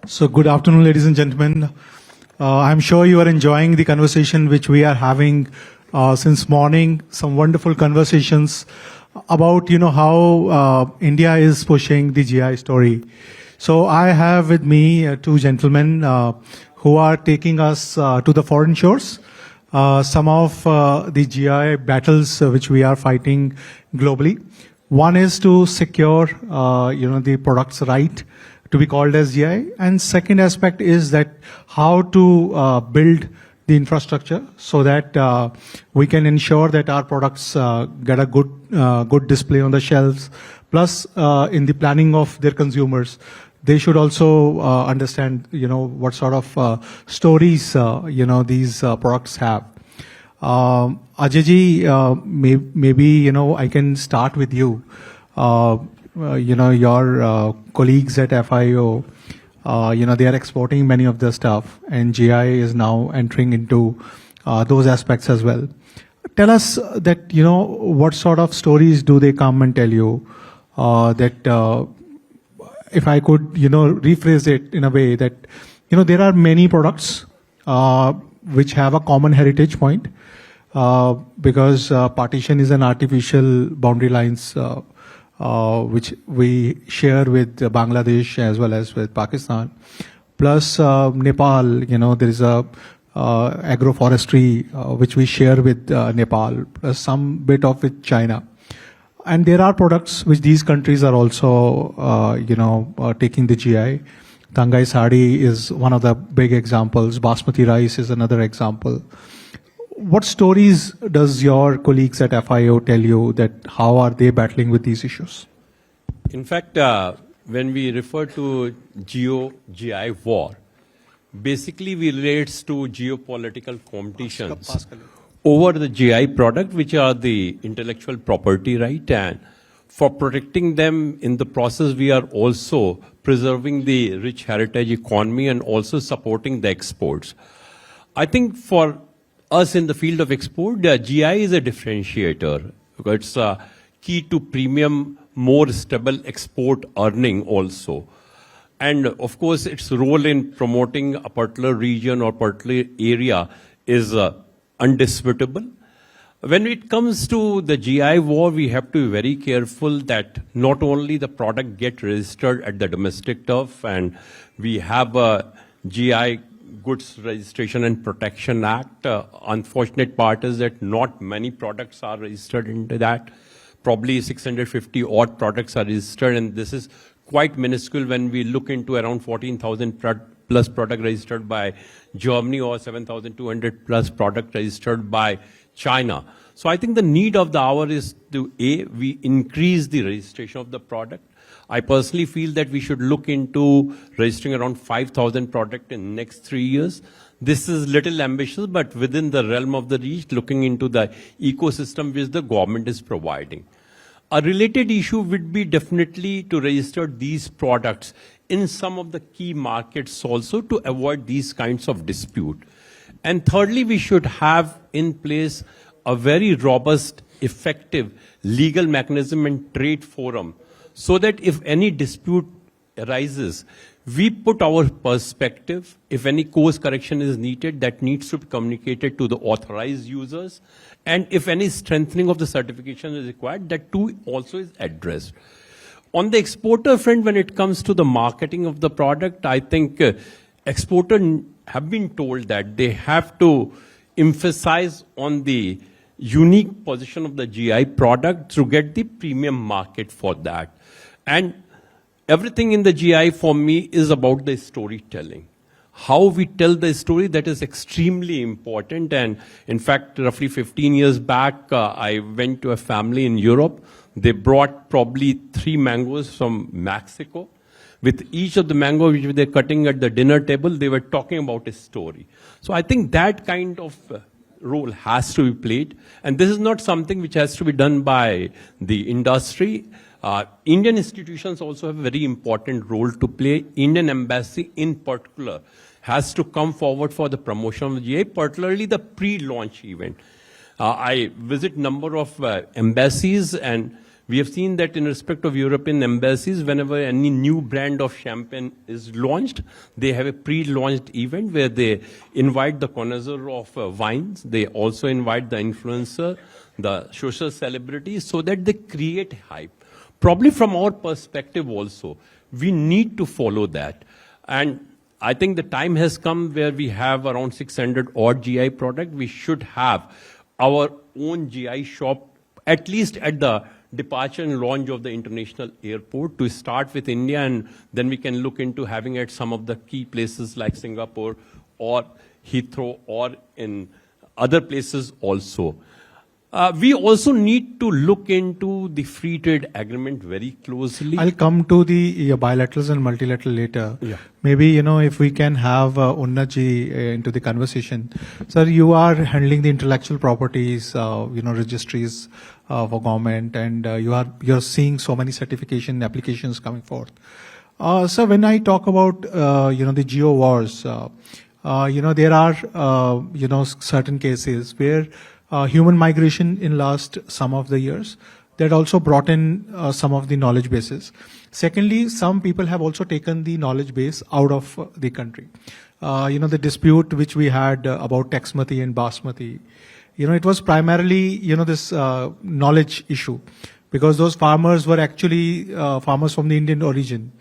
So good afternoon, ladies and gentlemen. I'm sure you are enjoying the conversation which we are having since morning. Some wonderful conversations about, how India is pushing the GI story. So I have with me two gentlemen who are taking us to the foreign shores. Some of the GI battles which we are fighting globally. One is to secure, the product's right to be called as GI, and second aspect is that how to build the infrastructure so that we can ensure that our products get a good display on the shelves. Plus, in the planning of their consumers, they should also understand, what sort of stories, these products have. Ajay ji, maybe, I can start with you. Your colleagues at FIO, they are exporting many of the stuff, and GI is now entering into those aspects as well. Tell us that, what sort of stories do they come and tell you that, if I could, rephrase it in a way that, there are many products which have a common heritage point. Because partition is an artificial boundary lines which we share with Bangladesh as well as with Pakistan. Plus Nepal, there is a agroforestry which we share with Nepal, plus some bit of with China. And there are products which these countries are also, taking the GI. Tangai Sari is one of the big examples. Basmati rice is another example. What stories does your colleagues at FIO tell you that how are they battling with these issues? In fact, when we refer to Geo-GI war, basically we relates to geopolitical competitions over the GI product, which are the intellectual property right, and for protecting them in the process, we are also preserving the rich heritage economy and also supporting the exports. I think for us in the field of export, GI is a differentiator. It's a key to premium, more stable export earning also. And of course, its role in promoting a particular region or particular area is undisputable. When it comes to the GI war, we have to be very careful that not only the product get registered at the domestic turf, and we have a GI Goods Registration and Protection Act. Unfortunate part is that not many products are registered into that. Probably 650 odd products are registered, and this is quite minuscule when we look into around 14,000 plus product registered by Germany or 7,200 plus product registered by China. So I think the need of the hour is to, we increase the registration of the product. I personally feel that we should look into registering around 5,000 products in next 3 years. This is little ambitious, but within the realm of the reach, looking into the ecosystem which the government is providing. A related issue would be definitely to register these products in some of the key markets also to avoid these kinds of dispute. And thirdly, we should have in place a very robust, effective legal mechanism and trade forum, so that if any dispute arises, we put our perspective. If any course correction is needed, that needs to be communicated to the authorized users. And if any strengthening of the certification is required, that too also is addressed. On the exporter front, when it comes to the marketing of the product, I think exporters have been told that they have to emphasize on the unique position of the GI product to get the premium market for that. And everything in the GI for me is about the storytelling. How we tell the story, that is extremely important. And in fact, roughly 15 years back, I went to a family in Europe. They brought probably 3 mangoes from Mexico. With each of the mango which they're cutting at the dinner table, they were talking about a story. So I think that kind of role has to be played. And this is not something which has to be done by the industry. Indian institutions also have a very important role to play. Indian embassy in particular has to come forward for the promotion of GI, particularly the pre-launch event. I visit number of embassies, and We have seen that in respect of European embassies, whenever any new brand of champagne is launched, they have a pre-launched event where they invite the connoisseur of wines. They also invite the influencer, the social celebrities, so that they create hype. Probably from our perspective also, we need to follow that. And I think the time has come where we have around 600 odd GI product. We should have our own GI shop, at least at the departure and launch of the international airport, to start with India, and then we can look into having at some of the key places like Singapore or Heathrow or in other places also. We also need to look into the free trade agreement very closely. I'll come to the bilaterals and multilateral later. Yeah. Maybe, if we can have Unnat ji into the conversation. Sir, you are handling the intellectual properties, registries for government, and you're seeing so many certification applications coming forth. So when I talk about, the geo wars, there are, certain cases where human migration in last some of the years that also brought in some of the knowledge bases. Secondly, some people have also taken the knowledge base out of the country. The dispute which we had about Texmati and Basmati, it was primarily, this knowledge issue, because those farmers were actually farmers from the Indian origin.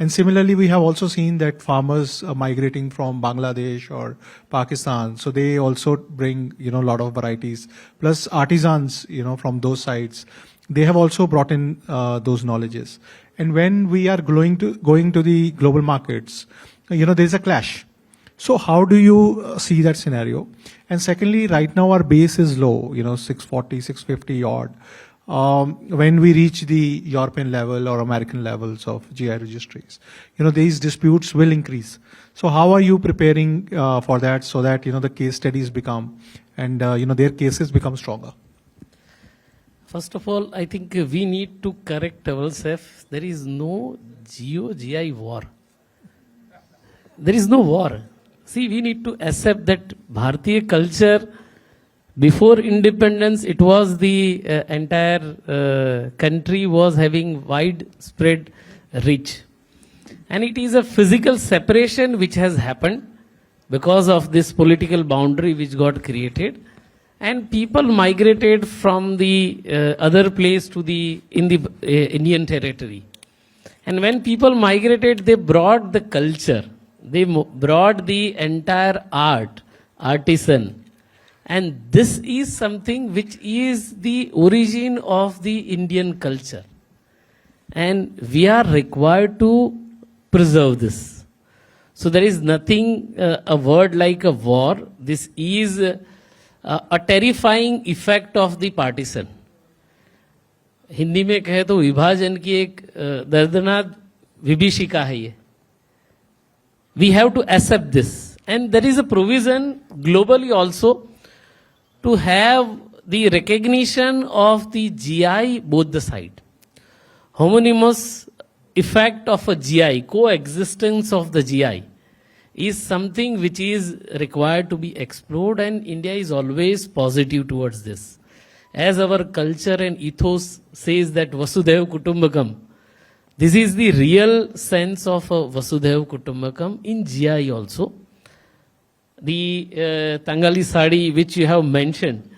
And similarly, we have also seen that farmers migrating from Bangladesh or Pakistan, so they also bring, a lot of varieties. Plus artisans, from those sides, they have also brought in those knowledges. And when we are going to the global markets, there's a clash. So how do you see that scenario? And secondly, right now our base is low, 640, 650 odd. When we reach the European level or American levels of GI registries, these disputes will increase. So how are you preparing for that, so that, the case studies become, and, their cases become stronger? First of all, I think we need to correct ourselves. There is no Geo-GI war. There is no war. See, we need to accept that Bharatiya culture, before independence, it was the entire country was having widespread reach. And it is a physical separation which has happened because of this political boundary which got created. And people migrated from the other place to the Indian territory. And when people migrated, they brought the culture. They brought the entire art, artisan. And this is something which is the origin of the Indian culture. And we are required to preserve this. So there is nothing, a word like a war. This is a terrifying effect of the partisan. Hindi में कहे तो विभाजन की एक दर्दनाक विभीषिका है ये. We have to accept this. And there is a provision globally also to have the recognition of the GI both the side. Homonymous effect of a GI, coexistence of the GI, is something which is required to be explored, and India is always positive towards this. As our culture and ethos says that Vasudhaiva Kutumbakam, this is the real sense of Vasudhaiva Kutumbakam in GI also. The Tangali Sari which you have mentioned,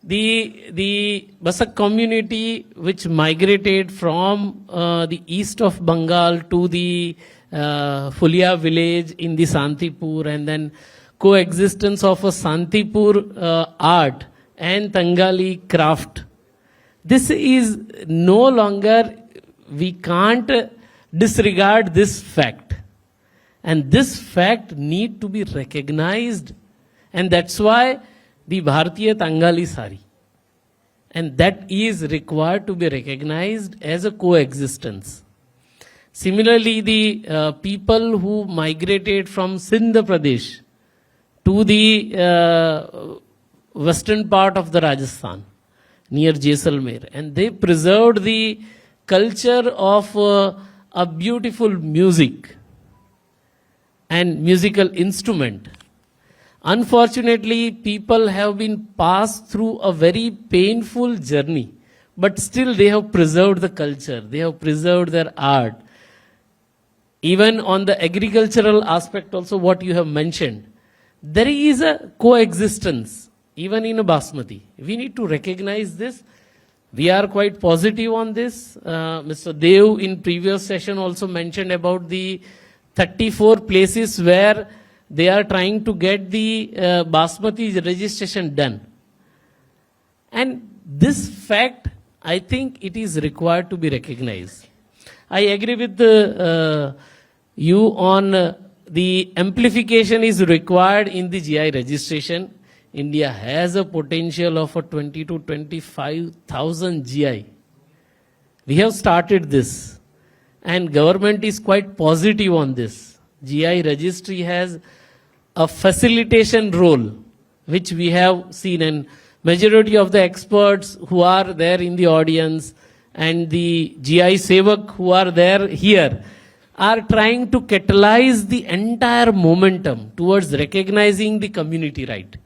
the Basak community which migrated from the east of Bengal to the Fulia village in the Santipur, and then coexistence of a Santipur art and Tangali craft. This is no longer, we can't disregard this fact. And this fact need to be recognized, and that's why the Bharatiya Tangali Sari. And that is required to be recognized as a coexistence. Similarly, the people who migrated from Sindh Pradesh to the western part of the Rajasthan, near Jaisalmer, and they preserved the culture of a beautiful music and musical instrument. Unfortunately, people have been passed through a very painful journey but still they have preserved the culture, they have preserved their art. Even on the agricultural aspect also, what you have mentioned, there is a coexistence, even in a basmati. We need to recognize this. We are quite positive on this. Mr. Dev in previous session also mentioned about the 34 places where they are trying to get the basmati registration done. And this fact, I think it is required to be recognized. I agree with you on the amplification is required in the GI registration. India has a potential of a 20 to 25,000 GI. We have started this, and government is quite positive on this. GI registry has a facilitation role, which we have seen, and majority of the experts who are there in the audience and the GI Sevak who are there here are trying to catalyze the entire momentum towards recognizing the community right.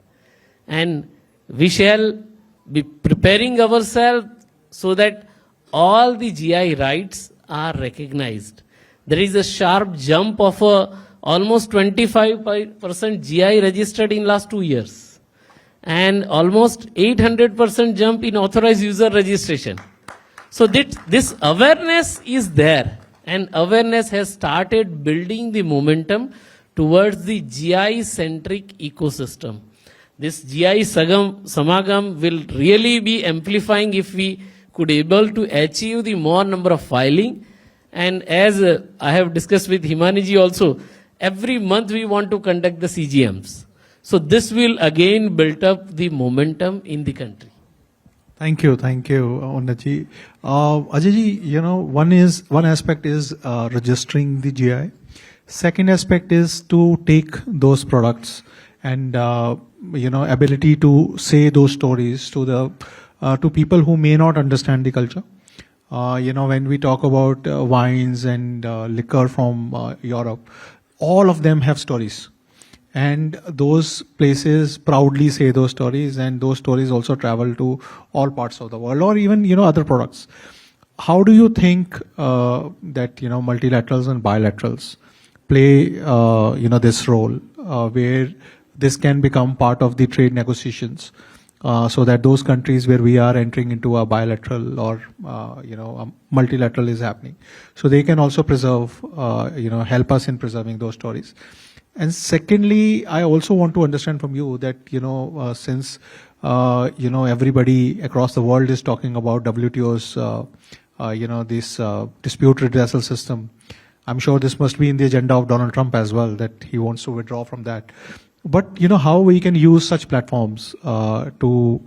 And we shall be preparing ourselves so that all the GI rights are recognized. There is a sharp jump of almost 25% GI registered in last 2 years, and almost 800% jump in authorized user registration. So this awareness is there, and awareness has started building the momentum towards the GI-centric ecosystem. This GI SAMAGAM will really be amplifying if we could able to achieve the more number of filing. And as I have discussed with Himaniji also, every month we want to conduct the CGMs. So this will again build up the momentum in the country. Thank you, Unnat. Ajay, one aspect is registering the GI. Second aspect is to take those products and ability to say those stories to the to people who may not understand the culture. When we talk about wines and liquor from Europe, all of them have stories. And those places proudly say those stories, and those stories also travel to all parts of the world, or even, other products. How do you think that, multilaterals and bilaterals play, this role where this can become part of the trade negotiations so that those countries where we are entering into a bilateral or, a multilateral is happening, so they can also preserve, help us in preserving those stories. And secondly, I also want to understand from you that, since, everybody across the world is talking about WTO's, this dispute redressal system, I'm sure this must be in the agenda of Donald Trump as well, that he wants to withdraw from that. But, how we can use such platforms to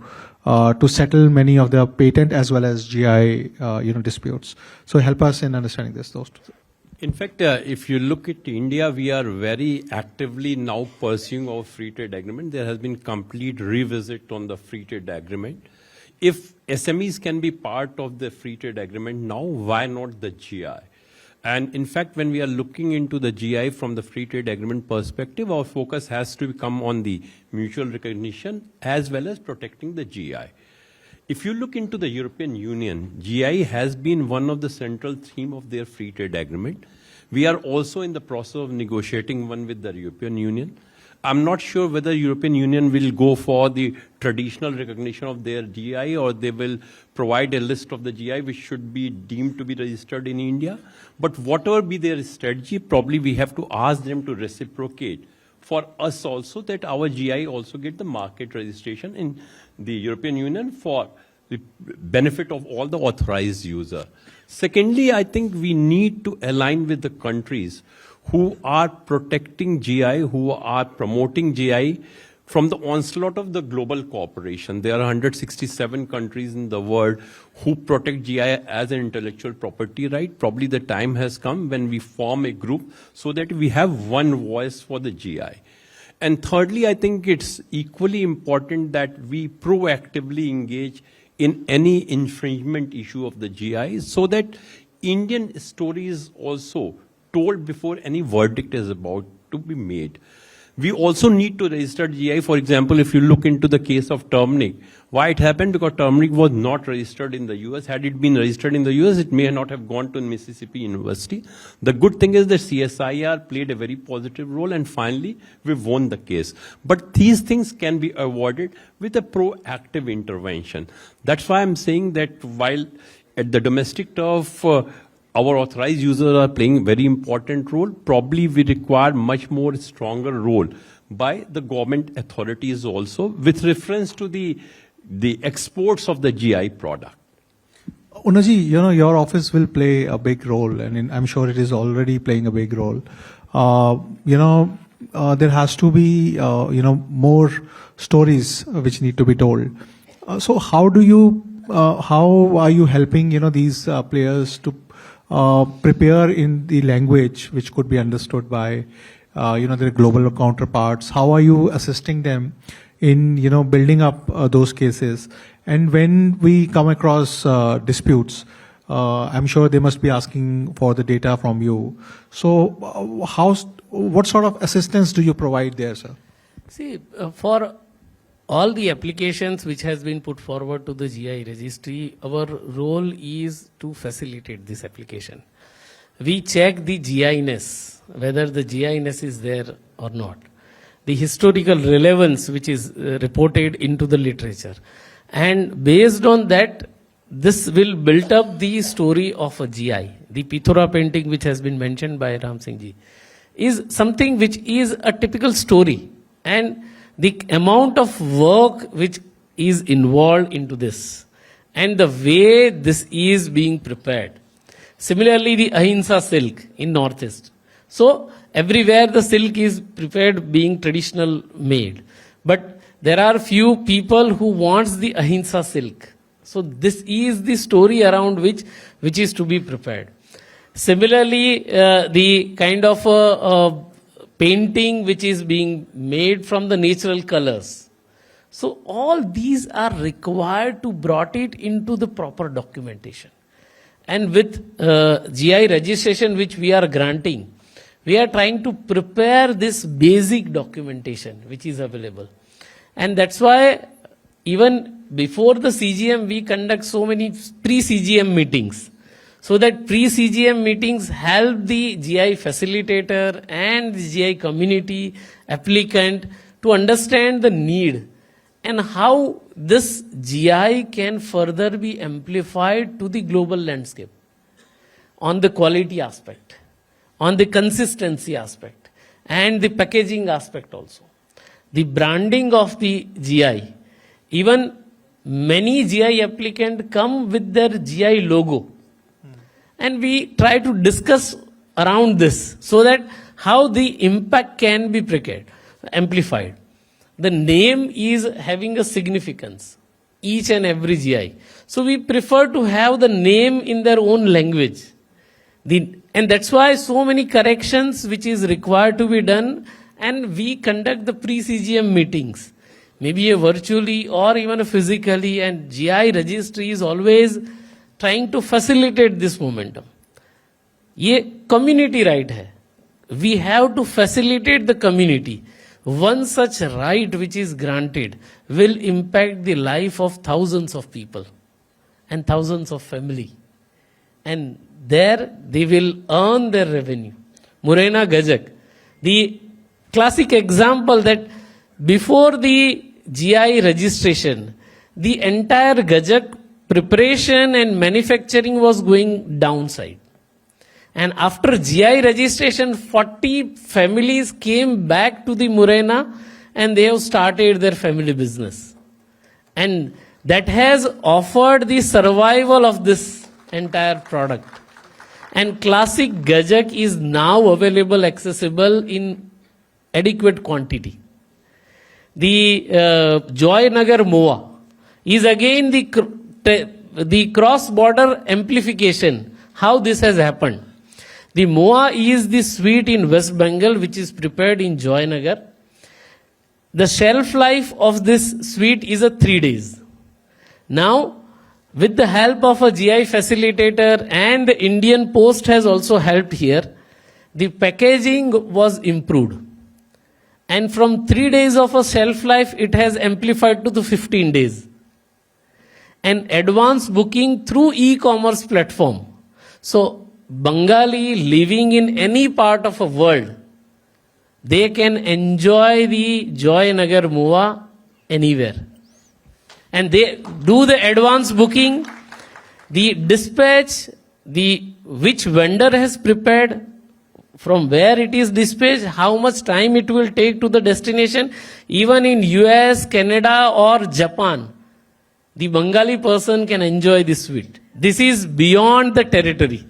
settle many of the patent as well as GI, disputes. So help us in understanding this. Those two. In fact, if you look at India, we are very actively now pursuing our free trade agreement. There has been complete revisit on the free trade agreement. If SMEs can be part of the free trade agreement now, why not the GI? And in fact, when we are looking into the GI from the free trade agreement perspective, our focus has to come on the mutual recognition as well as protecting the GI. If you look into the European Union, GI has been one of the central theme of their free trade agreement. We are also in the process of negotiating one with the European Union. I'm not sure whether European Union will go for the traditional recognition of their GI, or they will provide a list of the GI which should be deemed to be registered in India. But whatever be their strategy, probably we have to ask them to reciprocate for us also, that our GI also get the market registration in the European Union for the benefit of all the authorized user. Secondly, I think we need to align with the countries who are protecting GI, who are promoting GI from the onslaught of the global cooperation. There are 167 countries in the world who protect GI as an intellectual property right. Probably the time has come when we form a group so that we have one voice for the GI. And thirdly, I think it's equally important that we proactively engage in any infringement issue of the GI, so that Indian story is also told before any verdict is about to be made. We also need to register GI. For example, if you look into the case of turmeric, why it happened? Because turmeric was not registered in the US. Had it been registered in the US, it may not have gone to Mississippi University. The good thing is that CSIR played a very positive role, and finally we won the case. But these things can be avoided with a proactive intervention. That's why I'm saying that while at the domestic turf, our authorized users are playing a very important role, probably we require much more stronger role by the government authorities also with reference to the exports of the GI product. Unaji, your office will play a big role, and I'm sure it is already playing a big role. There has to be, more stories which need to be told. So how are you helping, these players to prepare in the language which could be understood by, their global counterparts? How are you assisting them in, building up those cases? And when we come across disputes, I'm sure they must be asking for the data from you. So what sort of assistance do you provide there, sir? See, for all the applications which has been put forward to the GI registry, our role is to facilitate this application. We check the GI-ness, whether the GI-ness is there or not. The historical relevance which is reported into the literature. And based on that, this will build up the story of a GI. The Pithora painting which has been mentioned by Ram Singh ji is something which is a typical story. And the amount of work which is involved into this and the way this is being prepared. Similarly, the Ahimsa silk in Northeast. So everywhere the silk is prepared being traditional made. But there are few people who wants the Ahimsa silk. So this is the story around which is to be prepared. Similarly, the kind of painting which is being made from the natural colors. So all these are required to brought it into the proper documentation. And with GI registration which we are granting, we are trying to prepare this basic documentation which is available. And that's why even before the CGM we conduct so many pre-CGM meetings. So that pre-CGM meetings help the GI facilitator and the GI community applicant to understand the need and how this GI can further be amplified to the global landscape on the quality aspect, on the consistency aspect, and the packaging aspect also. The branding of the GI, even many GI applicants come with their GI logo. And we try to discuss around this so that how the impact can be amplified. The name is having a significance, each and every GI. So we prefer to have the name in their own language. And that's why so many corrections which is required to be done, and we conduct the pre-CGM meetings, maybe virtually or even physically, and GI registry is always trying to facilitate this momentum. ये community right है. We have to facilitate the community. One such right which is granted will impact the life of thousands of people and thousands of family. And there they will earn their revenue. Murena Gajak, the classic example that before the GI registration, the entire Gajak preparation and manufacturing was going downside. And after GI registration, 40 families came back to the Murena and they have started their family business. And that has offered the survival of this entire product. And classic Gajak is now available, accessible in adequate quantity. The Joy Nagar Moa is again the cross-border amplification, how this has happened. The Moa is the sweet in West Bengal which is prepared in Joy Nagar. The shelf life of this sweet is 3 days. Now, with the help of a GI facilitator and the Indian Post has also helped here, the packaging was improved. And from 3 days of a shelf life, it has amplified to the 15 days. And advance booking through e-commerce platform. So Bengali living in any part of the world, they can enjoy the Joy Nagar Muva anywhere. And they do the advance booking, the dispatch, which vendor has prepared, from where it is dispatched, how much time it will take to the destination, even in US, Canada or Japan. The Bengali person can enjoy this sweet. This is beyond the territory.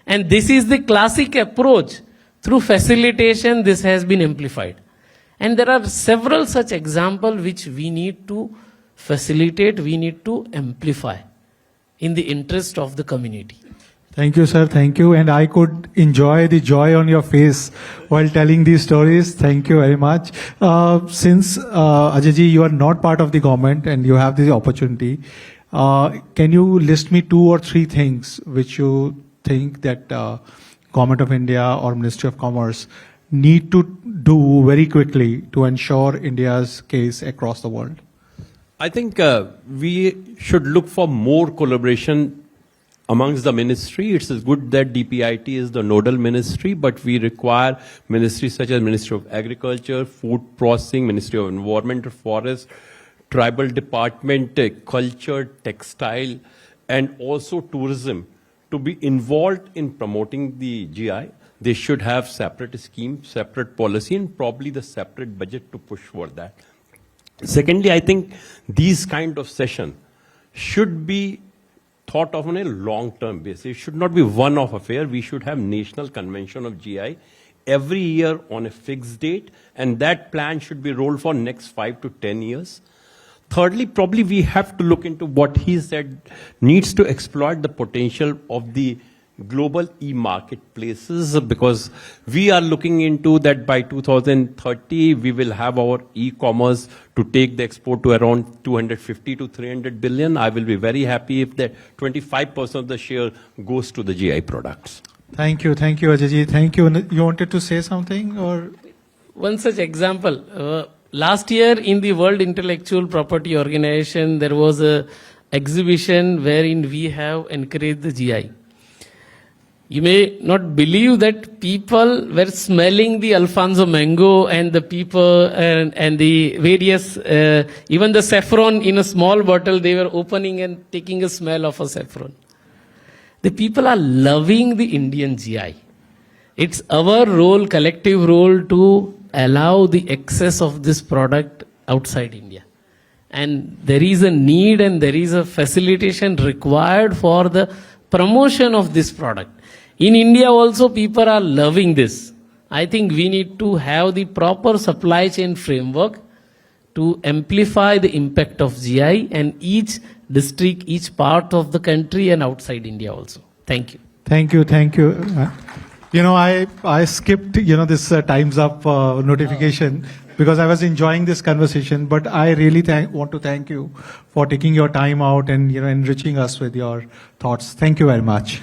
And this is the classic approach. Through facilitation, this has been amplified. And there are several such examples which we need to facilitate, we need to amplify in the interest of the community. Thank you, sir. Thank you. And I could enjoy the joy on your face while telling these stories. Thank you very much. Since, Ajay ji, you are not part of the government and you have this opportunity, can you list me 2 or 3 things which you think that Government of India or Ministry of Commerce need to do very quickly to ensure India's case across the world? I think we should look for more collaboration amongst the ministry. It's good that DPIT is the nodal ministry, but we require ministries such as Ministry of Agriculture, Food Processing, Ministry of Environment and Forest, Tribal Department, Culture, Textile, and also Tourism to be involved in promoting the GI. They should have separate scheme, separate policy, and probably the separate budget to push for that. Secondly, I think these kind of session should be thought of on a long-term basis. It should not be one-off affair. We should have National Convention of GI every year on a fixed date, and that plan should be rolled for next 5 to 10 years. Thirdly, probably we have to look into what he said needs to exploit the potential of the global e-marketplaces, because we are looking into that by 2030 we will have our e-commerce to take the export to around 250 to 300 billion. I will be very happy if that 25% of the share goes to the GI products. Thank you, Ajay ji. Thank you. You wanted to say something, or? One such example, last year in the World Intellectual Property Organization, there was a exhibition wherein we have encouraged the GI. You may not believe that people were smelling the Alfonso mango and the people and the various, even the saffron in a small bottle, they were opening and taking a smell of a saffron. The people are loving the Indian GI. It's our role, collective role, to allow the access of this product outside India. And there is a need and there is a facilitation required for the promotion of this product. In India also people are loving this. I think we need to have the proper supply chain framework to amplify the impact of GI and each district, each part of the country and outside India also. Thank you. Thank you. I skipped, this time's up notification because I was enjoying this conversation, but I really want to thank you for taking your time out and, enriching us with your thoughts. Thank you very much.